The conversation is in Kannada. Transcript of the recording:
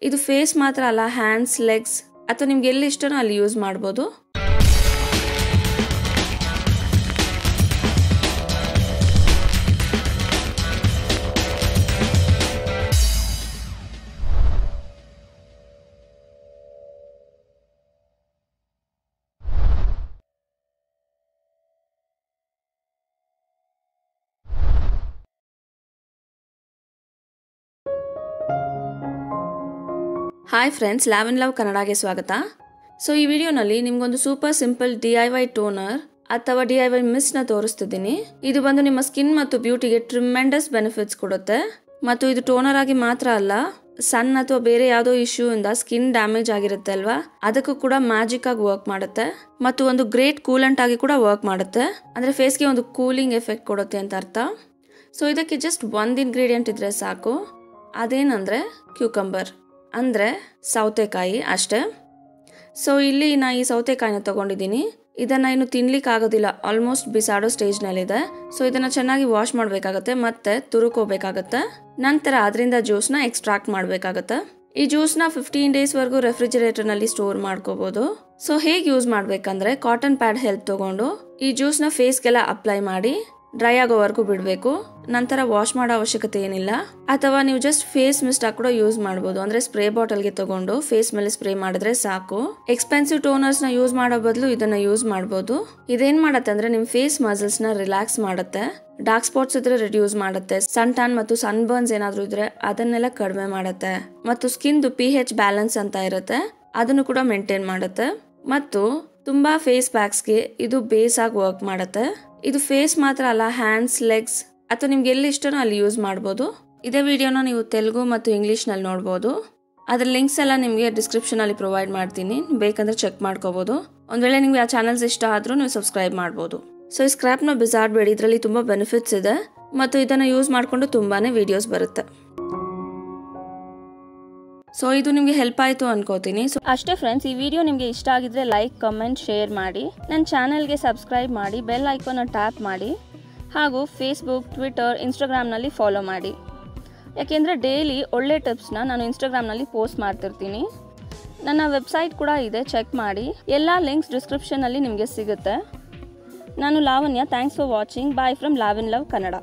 ಇದು ಫೇಸ್ ಮಾತ್ರ ಅಲ್ಲ, ಹ್ಯಾಂಡ್ಸ್, ಲೆಗ್ಸ್ ಅಥವಾ ನಿಮ್ಗೆ ಎಲ್ಲಿ ಇಷ್ಟನೋ ಅಲ್ಲಿ ಯೂಸ್ ಮಾಡ್ಬೋದು. ಹಾಯ್ ಫ್ರೆಂಡ್ಸ್, ಲ್ಯಾವಿನ್ಲವ್ ಕನ್ನಡಗೆ ಸ್ವಾಗತ. ಸೊ ಈ ವಿಡಿಯೋನಲ್ಲಿ ನಿಮ್ಗೊಂದು ಸೂಪರ್ ಸಿಂಪಲ್ DIY ಟೋನರ್ ಅಥವಾ DIY ಮಿಸ್ಟ್ನ ತೋರಿಸ್ತಿದ್ದೀನಿ. ಇದು ಬಂದು ನಿಮ್ಮ ಸ್ಕಿನ್ ಮತ್ತು ಬ್ಯೂಟಿಗೆ ಟ್ರಿಮೆಂಡಸ್ ಬೆನಿಫಿಟ್ಸ್ ಕೊಡುತ್ತೆ. ಮತ್ತು ಇದು ಟೋನರ್ ಆಗಿ ಮಾತ್ರ ಅಲ್ಲ, ಸನ್ ಅಥವಾ ಬೇರೆ ಯಾವುದೋ ಇಶ್ಯೂ ಇಂದ ಸ್ಕಿನ್ ಡ್ಯಾಮೇಜ್ ಆಗಿರುತ್ತೆ ಅಲ್ವಾ, ಅದಕ್ಕೂ ಕೂಡ ಮ್ಯಾಜಿಕ್ ಆಗಿ ವರ್ಕ್ ಮಾಡುತ್ತೆ. ಮತ್ತು ಒಂದು ಗ್ರೇಟ್ ಕೂಲೆಂಟ್ ಆಗಿ ಕೂಡ ವರ್ಕ್ ಮಾಡುತ್ತೆ. ಅಂದ್ರೆ ಫೇಸ್ಗೆ ಒಂದು ಕೂಲಿಂಗ್ ಎಫೆಕ್ಟ್ ಕೊಡುತ್ತೆ ಅಂತ ಅರ್ಥ. ಸೊ ಇದಕ್ಕೆ ಜಸ್ಟ್ ಒಂದು ಇಂಗ್ರೀಡಿಯೆಂಟ್ ಇದ್ರೆ ಸಾಕು, ಅದೇನಂದ್ರೆ ಕ್ಯೂಕಂಬರ್, ಅಂದರೆ ಸೌತೆಕಾಯಿ ಅಷ್ಟೇ. ಸೊ ಇಲ್ಲಿ ನಾನು ಈ ಸೌತೆಕಾಯಿನ ತಗೊಂಡಿದ್ದೀನಿ. ಇದನ್ನು ಇನ್ನು ತಿನ್ಲಿಕ್ಕೆ ಆಗೋದಿಲ್ಲ, ಆಲ್ಮೋಸ್ಟ್ ಬಿಸಾಡೋ ಸ್ಟೇಜ್ನಲ್ಲಿದೆ. ಸೊ ಇದನ್ನು ಚೆನ್ನಾಗಿ ವಾಶ್ ಮಾಡಬೇಕಾಗತ್ತೆ ಮತ್ತು ತುರುಕೋಬೇಕಾಗತ್ತೆ. ನಂತರ ಅದರಿಂದ ಜ್ಯೂಸ್ನ ಎಕ್ಸ್ಟ್ರಾಕ್ಟ್ ಮಾಡಬೇಕಾಗತ್ತೆ. ಈ ಜ್ಯೂಸ್ನ 15 ಡೇಸ್ವರೆಗೂ ರೆಫ್ರಿಜರೇಟರ್ನಲ್ಲಿ ಸ್ಟೋರ್ ಮಾಡ್ಕೋಬೋದು. ಸೊ ಹೇಗೆ ಯೂಸ್ ಮಾಡಬೇಕಂದ್ರೆ, ಕಾಟನ್ ಪ್ಯಾಡ್ ಹೆಲ್ಪ್ ತಗೊಂಡು ಈ ಜ್ಯೂಸ್ನ ಫೇಸ್ಗೆಲ್ಲ ಅಪ್ಲೈ ಮಾಡಿ ಡ್ರೈ ಆಗೋವರೆಗೂ ಬಿಡಬೇಕು. ನಂತರ ವಾಶ್ ಮಾಡೋ ಅವಶ್ಯಕತೆ ಏನಿಲ್ಲ. ಅಥವಾ ನೀವು ಜಸ್ಟ್ ಫೇಸ್ ಮಿಸ್ಟ್ ಕೂಡ ಯೂಸ್ ಮಾಡ್ಬೋದು. ಅಂದ್ರೆ ಸ್ಪ್ರೇ ಬಾಟಲ್ಗೆ ತಗೊಂಡು ಫೇಸ್ ಮೇಲೆ ಸ್ಪ್ರೇ ಮಾಡಿದ್ರೆ ಸಾಕು. ಎಕ್ಸ್ಪೆನ್ಸಿವ್ ಟೋನರ್ಸ್ ನ ಯೂಸ್ ಮಾಡೋ ಬದಲು ಇದನ್ನ ಯೂಸ್ ಮಾಡ್ಬೋದು. ಇದೇನ್ ಮಾಡತ್ತೆ ಅಂದ್ರೆ ನಿಮ್ ಫೇಸ್ ಮಸಲ್ಸ್ ನ ರಿಲ್ಯಾಕ್ಸ್ ಮಾಡುತ್ತೆ, ಡಾರ್ಕ್ ಸ್ಪಾಟ್ಸ್ ಇದ್ರೆ ರಿಡ್ಯೂಸ್ ಮಾಡುತ್ತೆ, ಸನ್ ಟ್ಯಾನ್ ಮತ್ತು ಸನ್ ಬರ್ನ್ಸ್ ಏನಾದ್ರು ಇದ್ರೆ ಅದನ್ನೆಲ್ಲ ಕಡಿಮೆ ಮಾಡುತ್ತೆ, ಮತ್ತು ಸ್ಕಿನ್ pH ಬ್ಯಾಲೆನ್ಸ್ ಅಂತ ಇರುತ್ತೆ ಅದನ್ನು ಕೂಡ ಮೇಂಟೈನ್ ಮಾಡುತ್ತೆ. ಮತ್ತು ತುಂಬಾ ಫೇಸ್ ಪ್ಯಾಕ್ಸ್ಗೆ ಇದು ಬೇಸ್ ಆಗಿ ವರ್ಕ್ ಮಾಡುತ್ತೆ. ಇದು ಫೇಸ್ ಮಾತ್ರ ಅಲ್ಲ, ಹ್ಯಾಂಡ್ಸ್, ಲೆಗ್ಸ್ ಅಥವಾ ನಿಮ್ಗೆ ಎಲ್ಲಿ ಇಷ್ಟನೋ ಅಲ್ಲಿ ಯೂಸ್ ಮಾಡ್ಬೋದು. ಇದೇ ವಿಡಿಯೋನ ನೀವು ತೆಲುಗು ಮತ್ತು ಇಂಗ್ಲೀಷ್ನಲ್ಲಿ ನೋಡ್ಬೋದು. ಅದ್ರ ಲಿಂಕ್ಸ್ ಎಲ್ಲ ನಿಮಗೆ ಡಿಸ್ಕ್ರಿಪ್ಷನಲ್ಲಿ ಪ್ರೊವೈಡ್ ಮಾಡ್ತೀನಿ, ಬೇಕಂದ್ರೆ ಚೆಕ್ ಮಾಡ್ಕೋಬೋದು. ಒಂದ್ ವೇಳೆ ನಿಮ್ಗೆ ಆ ಚಾನಲ್ಸ್ ಇಷ್ಟ ಆದ್ರೂ ನೀವು ಸಬ್ಸ್ಕ್ರೈಬ್ ಮಾಡ್ಬೋದು. ಸೊ ಈ ಸ್ಕ್ರಾಪ್ನ ಬಿಸಾಡಬೇಡಿ, ಇದರಲ್ಲಿ ತುಂಬಾ ಬೆನಿಫಿಟ್ಸ್ ಇದೆ ಮತ್ತು ಇದನ್ನು ಯೂಸ್ ಮಾಡಿಕೊಂಡು ತುಂಬಾನೇ ವಿಡಿಯೋಸ್ ಬರುತ್ತೆ. ಸೊ ಇದು ನಿಮಗೆ ಹೆಲ್ಪ್ ಆಯಿತು ಅನ್ಕೋತೀನಿ. ಸೊ ಅಷ್ಟೇ ಫ್ರೆಂಡ್ಸ್, ಈ ವಿಡಿಯೋ ನಿಮಗೆ ಇಷ್ಟ ಆಗಿದ್ರೆ ಲೈಕ್, ಕಮೆಂಟ್, ಶೇರ್ ಮಾಡಿ. ನನ್ನ ಚಾನಲ್ಗೆ ಸಬ್ಸ್ಕ್ರೈಬ್ ಮಾಡಿ, ಬೆಲ್ ಐಕಾನ್ನ ಟ್ಯಾಪ್ ಮಾಡಿ, ಹಾಗೂ ಫೇಸ್ಬುಕ್, ಟ್ವಿಟರ್, ಇನ್ಸ್ಟಾಗ್ರಾಮ್ನಲ್ಲಿ ಫಾಲೋ ಮಾಡಿ. ಯಾಕೆಂದರೆ ಡೈಲಿ ಒಳ್ಳೆ ಟಿಪ್ಸ್ನ ನಾನು ಇನ್ಸ್ಟಾಗ್ರಾಮ್ನಲ್ಲಿ ಪೋಸ್ಟ್ ಮಾಡ್ತಿರ್ತೀನಿ. ನನ್ನ ವೆಬ್ಸೈಟ್ ಕೂಡ ಇದೆ, ಚೆಕ್ ಮಾಡಿ. ಎಲ್ಲ ಲಿಂಕ್ಸ್ ಡಿಸ್ಕ್ರಿಪ್ಷನಲ್ಲಿ ನಿಮಗೆ ಸಿಗುತ್ತೆ. ನಾನು Lavanya, thanks for watching. Bye from Lavinlove Kannada.